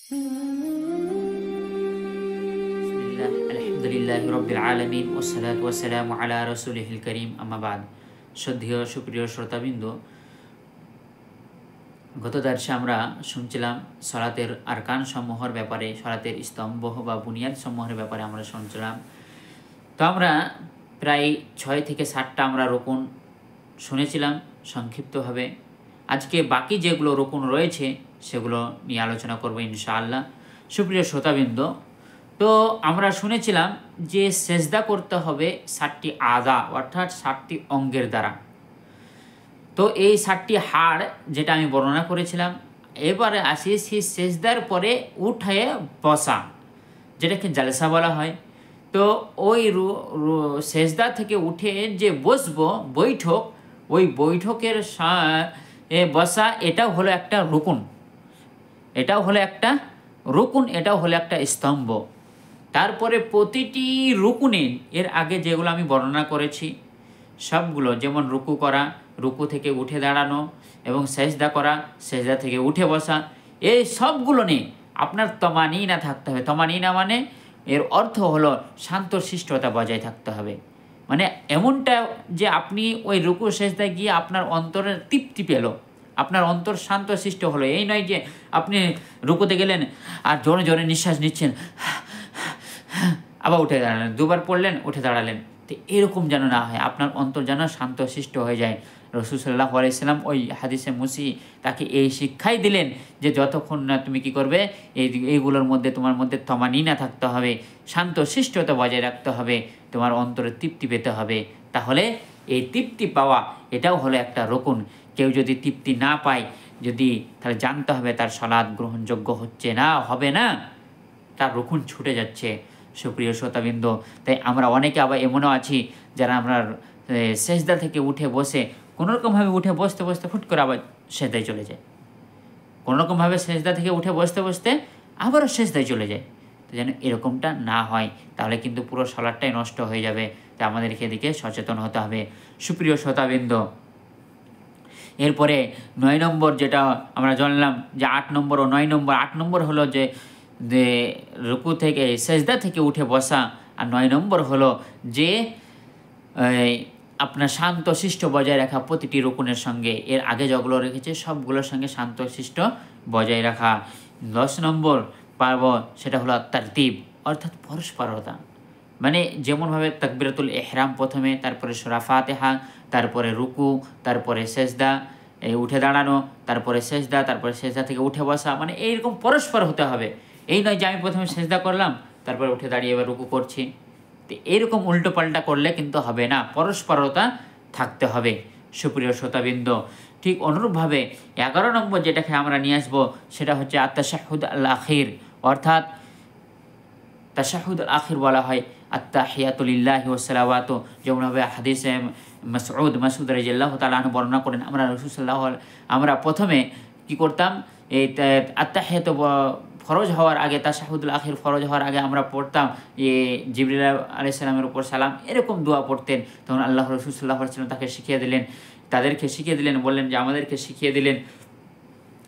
বিসমিল্লাহ আলহামদুলিল্লাহি রাব্বিল আলামিন ওয়াসসালাতু ওয়াসসালামু আলা রাসূলিহিল কারীম আম্মা বাদ। শ্রদ্ধেয় সুপ্রিয় শ্রোতাবৃন্দ, গত দর্শে আমরা শুনছিলাম সালাতের আরকান সমূহের ব্যাপারে, সালাতের স্তম্ভ বা বুনিয়াদ সমূহের ব্যাপারে আমরা শুনছিলাম। তো আমরা প্রায় 6 থেকে 7টা আমরা রুকুন শুনেছিলাম সংক্ষিপ্তভাবে। আজকে বাকি যেগুলো রুকুন রয়েছে সেগুলো নিয়ে আলোচনা করব ইনশাআল্লাহ। সুপ্রিয় শ্রোতাবৃন্দ, তো আমরা শুনেছিলাম যে সেজদা করতে হবে 7টি আযা অর্থাৎ 7টি অঙ্গের দ্বারা। তো এই 7টি হাড় যেটা আমি বর্ণনা করেছিলাম, এবারে আসি সেই সেজদার পরে উঠে বসা, যেটাকে জালসা বলা হয়। তো ওই সেজদা থেকে উঠে যে বসবো বৈঠক, ওই বৈঠকের বসা, এটাও হলো একটা রুকুন, এটাও হলো একটা রুকুন, এটাও হলো একটা স্তম্ভ। তারপরে প্রতিটি রুকুনে এর আগে যেগুলো আমি বর্ণনা করেছি সবগুলো, যেমন রুকু করা, রুকু থেকে উঠে দাঁড়ানো, এবং সেজদা করা, সেজদা থেকে উঠে বসা, এই সবগুলো নিয়ে আপনার তমানিনা থাকতে হবে। তমানিনা মানে এর অর্থ হলো শান্তশিষ্টতা বজায় থাকতে হবে। মানে এমনটা যে আপনি ওই রুকু সেজদায় গিয়ে আপনার অন্তরের তৃপ্তি পেল, আপনার অন্তর শান্তশিষ্ট হলো। এই নয় যে আপনি রুকুতে গেলেন আর জোরে জোরে নিঃশ্বাস নিচ্ছেন, আবার উঠে দাঁড়ালেন, দুবার পড়লেন উঠে দাঁড়ালেন। তো এরকম যেন না হয়, আপনার অন্তর যেন শান্তশিষ্ট হয়ে যায়। রাসূল সাল্লাল্লাহু আলাইহি সাল্লাম ওই হাদিসে মুসি তাকে এই শিক্ষাই দিলেন যে যতক্ষণ না তুমি কি করবে, এইগুলোর মধ্যে তোমার মধ্যে তমানিনা থাকতে হবে, শান্তশিষ্টতা বজায় রাখতে হবে, তোমার অন্তরে তৃপ্তি পেতে হবে। তাহলে এই তৃপ্তি পাওয়া এটাও হলো একটা রুকুন। কেউ যদি তৃপ্তি না পায়, তাহলে জানতে হবে তার সালাত গ্রহণযোগ্য হচ্ছে না, হবে না, তার রুকুন ছুটে যাচ্ছে। সুপ্রিয় শ্রোতাবৃন্দ, তাই আমরা অনেকে আবার এমনও আছি যারা আমরা সেজদা থেকে উঠে বসে কোনোরকমভাবে উঠে বসতে বসতে ফুট করে আবার সেজদায় চলে যায়, কোনোরকমভাবে সেজদা থেকে উঠে বসতে বসতে আবারও সেজদায় চলে যায়। তো যেন এরকমটা না হয়, তাহলে কিন্তু পুরো সালাতটাই নষ্ট হয়ে যাবে। তাই আমাদেরকে এদিকে সচেতন হতে হবে। সুপ্রিয় শ্রোতাবৃন্দ, এরপরে 9 নম্বর যেটা আমরা জানলাম যে 8 নম্বর ও 9 নম্বর। 8 নম্বর হলো যে রুকু থেকে সেজদা থেকে উঠে বসা, আর 9 নম্বর হলো যে আপনার শান্তশিষ্ট বজায় রাখা প্রতিটি রুকুনের সঙ্গে, এর আগে যেগুলো রেখেছে সবগুলোর সঙ্গে শান্তশিষ্ট বজায় রাখা। 10 নম্বর পারব সেটা হলো তারতিব অর্থাৎ পরস্পরতা। মানে যেমনভাবে তাকবীরাতুল ইহরাম প্রথমে, তারপরে সূরা ফাতিহা, তারপরে রুকু, তারপরে সেজদা, উঠে দাঁড়ানো, তারপরে সেজদা, তারপরে সেজদা থেকে উঠে বসা, মানে এইরকম পরস্পর হতে হবে। এই নয় যে আমি প্রথমে সেজদা করলাম তারপরে উঠে দাঁড়িয়ে এবার রুকু করছি। তো এরকম উল্টো পাল্টা করলে কিন্তু হবে না, পরস্পরতা থাকতে হবে। সুপ্রিয় শ্রোতাবৃন্দ, ঠিক অনুরূপভাবে 11 নম্বর যেটাকে আমরা নিয়ে আসবো সেটা হচ্ছে আত-তাশাহুদ আল-আখির, অর্থাৎ তাশাহুদ আল-আখির বলা হয় আত-তাহিয়াতু লিল্লাহি ওয়াস সালাওয়াতু। যেমনভাবে হাদিসে মাসউদ রাদিয়াল্লাহু তাআলা আনহু বর্ণনা করেন, আমরা প্রথমে কি করতাম, এই আত-তাহিয়াতু ফরজ হওয়ার আগে, তাশাহুদুল আখির ফরজ হওয়ার আগে আমরা পড়তাম জিবরিল আলাইহিস সালামের উপর সালাম, এরকম দোয়া পড়তেন। তখন আল্লাহ রাসূল সাল্লাল্লাহু আলাইহি ওয়াসাল্লাম তাকে শিখিয়ে দিলেন, তাদেরকে শিখিয়ে দিলেন, বললেন যে আমাদেরকে শিখিয়ে দিলেন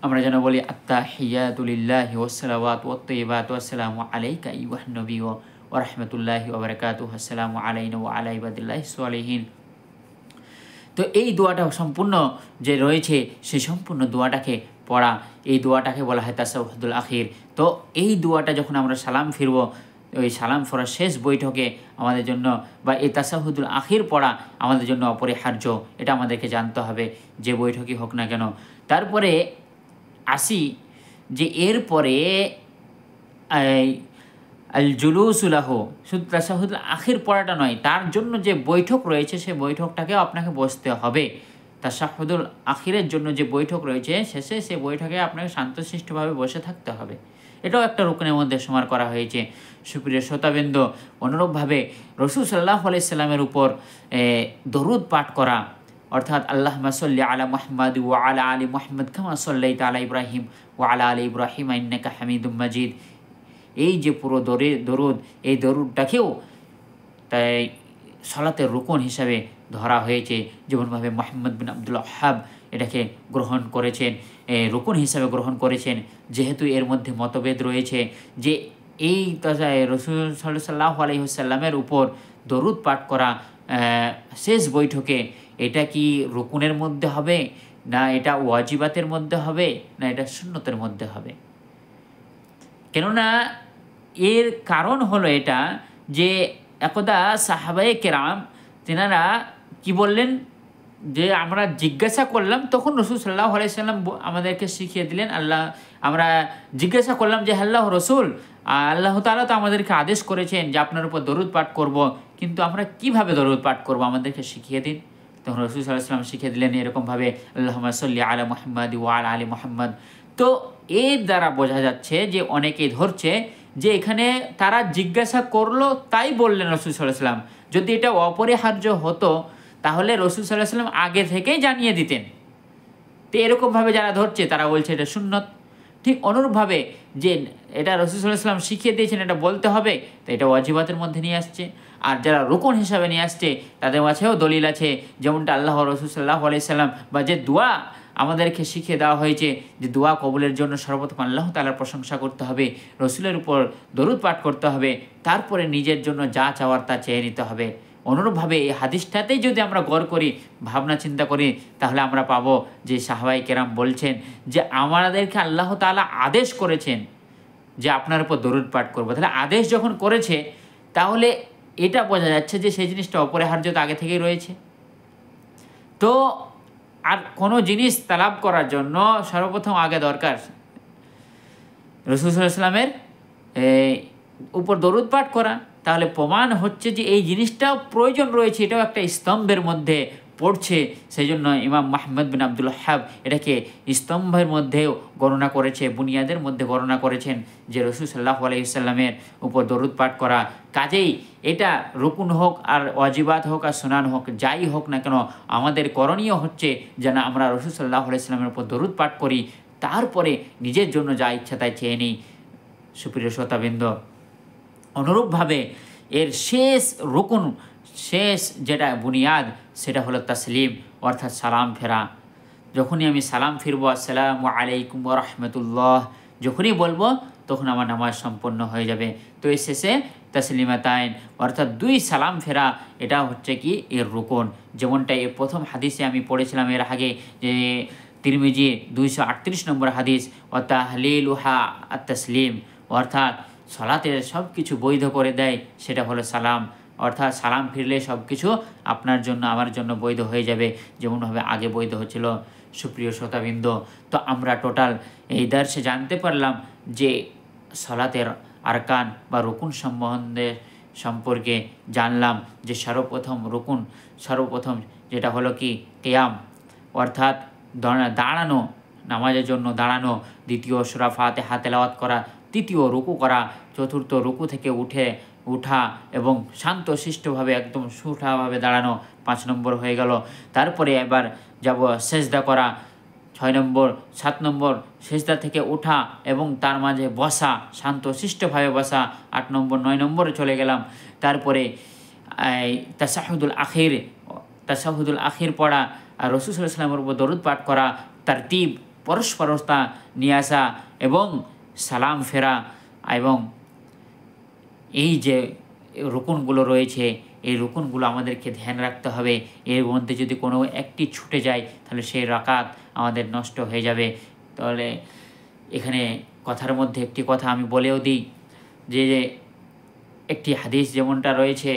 আমরা যেন বলি আত-তাহিয়াতু লিল্লাহি ওয়াস সালাওয়াতু ওয়াত তাইয়্যিবাতু আসসালামু আলাইকা আইয়ুহান নবিয়্যু ওয়া রাহমাতুল্লাহি ওয়া বারাকাতুহু, আসসালামু আলাইনা ওয়া আলা ইবাদিল্লাহিস সালিহিন। তো এই দোয়াটা সম্পূর্ণ যে রয়েছে সেই সম্পূর্ণ দোয়াটাকে পড়া, এই দোয়াটাকে বলা হয় তাশাহুদুল আখির। তো এই দোয়াটা যখন আমরা সালাম ফিরব, ওই সালাম ফেরার শেষ বৈঠকে আমাদের জন্য, বা এই তাশাহুদুল আখির পড়া আমাদের জন্য অপরিহার্য, এটা আমাদেরকে জানতে হবে যে বৈঠকই হোক না কেন। তারপরে আসি যে এরপরে আল জুলুসু লাহু, শুধু তাশাহুদুল আখির পড়াটা নয়, তার জন্য যে বৈঠক রয়েছে সেই বৈঠকটাকেও আপনাকে বসতে হবে। তাশাহুদুল আখিরের জন্য যে বৈঠক রয়েছে শেষে, সেই বৈঠকে আপনাকে শান্তশিষ্টভাবে বসে থাকতে হবে। এটাও একটা রুকনের মধ্যে সমার করা হয়েছে। সুপ্রিয় শ্রোতাবৃন্দ, অনুরূপভাবে রাসূল সাল্লাল্লাহু আলাইহি সাল্লামের উপর দরুদ পাঠ করা, অর্থাৎ আল্লাহুম্মা সাল্লি আলা মুহাম্মাদ ওয়া আলা আলি মুহাম্মাদ কামা সাল্লাইতা আলা ইব্রাহিম ওয়া আলা আলি ইব্রাহিম ইন্নাকা হামিদুম মাজিদ। এই যে পুরো দরুদ, এই দরুদটাকেও তাই সালাতের রুকন হিসাবে ধরা হয়েছে। যেমনভাবে মুহাম্মদ বিন আব্দুল ওয়াহ্হাব এটাকে গ্রহণ করেছেন, রুকুন হিসাবে গ্রহণ করেছেন। যেহেতু এর মধ্যে মতভেদ রয়েছে যে এই রসুল সাল্লাল্লাহু আলাইহি ওয়াসাল্লামের উপর দরুদ পাঠ করা শেষ বৈঠকে এটা কি রুকুনের মধ্যে হবে, না এটা ওয়াজিবাতের মধ্যে হবে, না এটা সুন্নতের মধ্যে হবে। কেননা এর কারণ হলো এটা যে একদা সাহাবায়ে কেরাম তেনারা কি বললেন যে আমরা জিজ্ঞাসা করলাম, তখন রসুল সাল্লাল্লাহু আলাইহি সাল্লাম আমাদেরকে শিখিয়ে দিলেন, আমরা জিজ্ঞাসা করলাম যে আল্লাহ রসুল, আল্লাহ তাআলা তো আমাদেরকে আদেশ করেছেন যে আপনার উপর দরুদ পাঠ করব, কিন্তু আমরা কিভাবে দরুদ পাঠ করব আমাদেরকে শিখিয়ে দিন। তখন রসুল সাল্লাল্লাহু আলাইহি সাল্লাম শিখিয়ে দিলেন এরকমভাবে, আল্লাহুম্মা সাল্লি আলা মুহাম্মাদ ওয়া আলা আলি মুহাম্মাদ। তো এর দ্বারা বোঝা যাচ্ছে যে অনেকেই ধরছে যে এখানে তারা জিজ্ঞাসা করলো তাই বললেন রসুল সাল্লাল্লাহু আলাইহি সাল্লাম। যদি এটা অপরিহার্য হতো তাহলে রসুল সাল্লাল্লাহু আলাইহি সাল্লাম আগে থেকেই জানিয়ে দিতেন। তো এরকমভাবে যারা ধরছে তারা বলছে এটা সুন্নত। ঠিক অনুরূপভাবে যে এটা রসুল সাল্লাল্লাহু আলাইহি সাল্লাম শিখিয়ে দিয়েছেন এটা বলতে হবে, তো এটা ওয়াজিবাতের মধ্যে নিয়ে আসছে। আর যারা রুকুন হিসাবে নিয়ে আসছে তাদের কাছেও দলিল আছে, যেমনটা আল্লাহ রসুল সাল্লাল্লাহু আলাইহি সাল্লাম বা যে দোয়া আমাদেরকে শিখিয়ে দেওয়া হয়েছে যে দোয়া কবুলের জন্য সর্বপ্রথম আল্লাহ তাআলার প্রশংসা করতে হবে, রসুলের উপর দরুদ পাঠ করতে হবে, তারপরে নিজের জন্য যা চাওয়ার তা চেয়ে নিতে হবে। অনুরূপভাবে এই হাদিসটাতেই যদি আমরা গড় করি, ভাবনা চিন্তা করি, তাহলে আমরা পাবো যে সাহাবায়ে কেরাম বলছেন যে আমাদেরকে আল্লাহ তাআলা আদেশ করেছেন যে আপনার উপর দরুদ পাঠ করবো। তাহলে আদেশ যখন করেছে তাহলে এটা বোঝা যাচ্ছে যে সেই জিনিসটা অপরিহার্যতা আগে থেকেই রয়েছে। তো আর কোনো জিনিস তালাব করার জন্য সর্বপ্রথম আগে দরকার রসুল সাল্লাল্লাহু আলাইহি ওয়াসাল্লামের উপর দরুদ পাঠ করা। তাহলে প্রমাণ হচ্ছে যে এই জিনিসটাও প্রয়োজন রয়েছে, এটাও একটা স্তম্ভের মধ্যে পড়ছে। সেই জন্য ইমাম মুহাম্মদ বিন আব্দুল ওয়াহ্হাব এটাকে স্তম্ভের মধ্যেও গণনা করেছে, বুনিয়াদের মধ্যে গণনা করেছেন যে রসুল সাল্লাল্লাহু আলাইহি ওয়াসাল্লামের উপর দরুদ পাঠ করা। কাজেই এটা রুকুন হোক আর ওয়াজিবাত হোক আর সুনান হোক, যাই হোক না কেন, আমাদের করণীয় হচ্ছে যেন আমরা রসুল সাল্লাল্লাহু আলাইহি ওয়াসাল্লামের উপর দরুদ পাঠ করি, তারপরে নিজের জন্য যা ইচ্ছা তাই চেয়ে নিই। সুপ্রিয় শ্রোতাবৃন্দ, অনুরূপভাবে এর শেষ রুকুন, শেষ যেটা বুনিয়াদ, সেটা হলো তাসলিম, অর্থাৎ সালাম ফেরা। যখনই আমি সালাম ফিরবো আসসালামু আলাইকুম ওয়া রাহমাতুল্লাহ যখনই বলবো, তখন আমার নামাজ সম্পন্ন হয়ে যাবে। তো এর শেষে তাসলিমাতাইন অর্থাৎ 2 সালাম ফেরা, এটা হচ্ছে কি এর রুকুন। যেমনটা এই প্রথম হাদিসে আমি পড়েছিলাম এর আগে যে তিরমিজি 238 নম্বর হাদিস, ও তাহলিলুহা আত তাসলিম, অর্থাৎ সালাতের সব কিছু বৈধ করে দেয় সেটা হলো সালাম। অর্থাৎ সালাম ফিরলে সব কিছু আপনার জন্য আমার জন্য বৈধ হয়ে যাবে, যেমনভাবে আগে বৈধ হচ্ছিল। সুপ্রিয় শ্রোতাবৃন্দ, তো আমরা টোটাল এই দার্সে জানতে পারলাম যে সালাতের আরকান বা রুকুন সম্পর্কে জানলাম যে সর্বপ্রথম যেটা হলো কি কিয়াম, অর্থাৎ দাঁড়ানো, নামাজের জন্য দাঁড়ানো। দ্বিতীয় সূরা ফাতিহা তেলাওয়াত করা। তৃতীয় রুকু করা। চতুর্থ রুকু থেকে উঠা এবং শান্তশিষ্টভাবে একদম সুঠাভাবে দাঁড়ানো 5 নম্বর হয়ে গেল। তারপরে এবার যাব সেজদা করা 6 নম্বর। 7 নম্বর সেজদা থেকে ওঠা এবং তার মাঝে বসা, শান্তশিষ্টভাবে বসা 8 নম্বর। 9 নম্বরে চলে গেলাম। তারপরে তাশাহুদুল আখির পড়া আর রাসূল সাল্লাল্লাহু আলাইহি ওয়াসাল্লামের উপর দরুদ পাঠ করা, তারতিব, পরস্পরতা নিয়ে আসা এবং সালাম ফেরা। এবং এই যে রুকুনগুলো রয়েছে, এই রুকুনগুলো আমাদেরকে ধ্যান রাখতে হবে। এর মধ্যে যদি কোনো একটি ছুটে যায় তাহলে সেই রাকাত আমাদের নষ্ট হয়ে যাবে। তাহলে এখানে কথার মধ্যে একটি কথা আমি বলেও দিই যে একটি হাদিস যেমনটা রয়েছে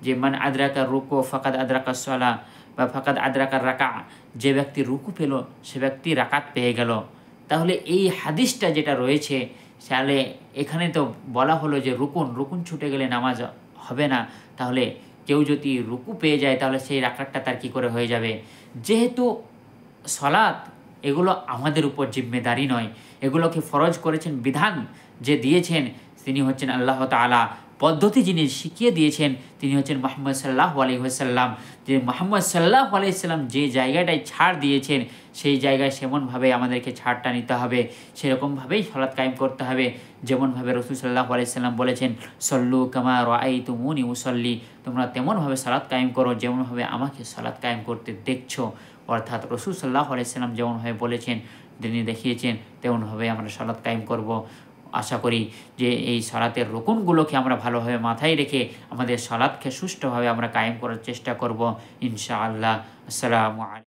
যে মান আদরাকা রুকু ফাকাদ আদরাকা সালাহ বা ফাকাদ আদরাকা রাকা, যে ব্যক্তি রুকু পেল সে ব্যক্তি রাকাত পেয়ে গেল। তাহলে এই হাদিসটা যেটা রয়েছে, তাহলে এখানে তো বলা হলো যে রুকুন ছুটে গেলে নামাজ হবে না। তাহলে কেউ যদি রুকু পেয়ে যায় তাহলে সেই রাকাতটা তার কী করে হয়ে যাবে? যেহেতু সালাত এগুলো আমাদের উপর জিম্মেদারি নয়, এগুলোকে ফরজ করেছেন, বিধান যে দিয়েছেন তিনি হচ্ছেন আল্লাহ তাআলা। পদ্ধতি যিনি শিখিয়ে দিয়েছেন তিনি হচ্ছেন মুহাম্মদ সাল্লাল্লাহু আলাইহি ওয়াসাল্লাম। যে মুহাম্মদ সাল্লাল্লাহু আলাইহি ওয়াসাল্লাম যে জায়গাটায় ছাড় দিয়েছেন সেই জায়গায় সেমনভাবে আমাদেরকে ছাড়টা নিতে হবে, সেরকমভাবেই সালাত কায়েম করতে হবে। যেমনভাবে রাসূল সাল্লাল্লাহু আলাইহি ওয়াসাল্লাম বলেছেন, সল্লু কামা রাআইতুমুনি উসাল্লি, তোমরা তেমনভাবে সালাত কায়েম করো যেমনভাবে আমাকে সালাত কায়েম করতে দেখছো। অর্থাৎ রসুল সাল্লাল্লাহু আলাইহি সাল্লাম যেমনভাবে বলেছেন, তিনি দেখিয়েছেন, তেমনভাবে আমরা সালাত কায়েম করব। আশা করি যে এই সালাতের রুকুনগুলোকে আমরা ভালোভাবে মাথায় রেখে আমাদের সালাতকে সুষ্ঠুভাবে আমরা কায়েম করার চেষ্টা করব ইনশাআল্লাহ। আসসালামু আলাইকুম।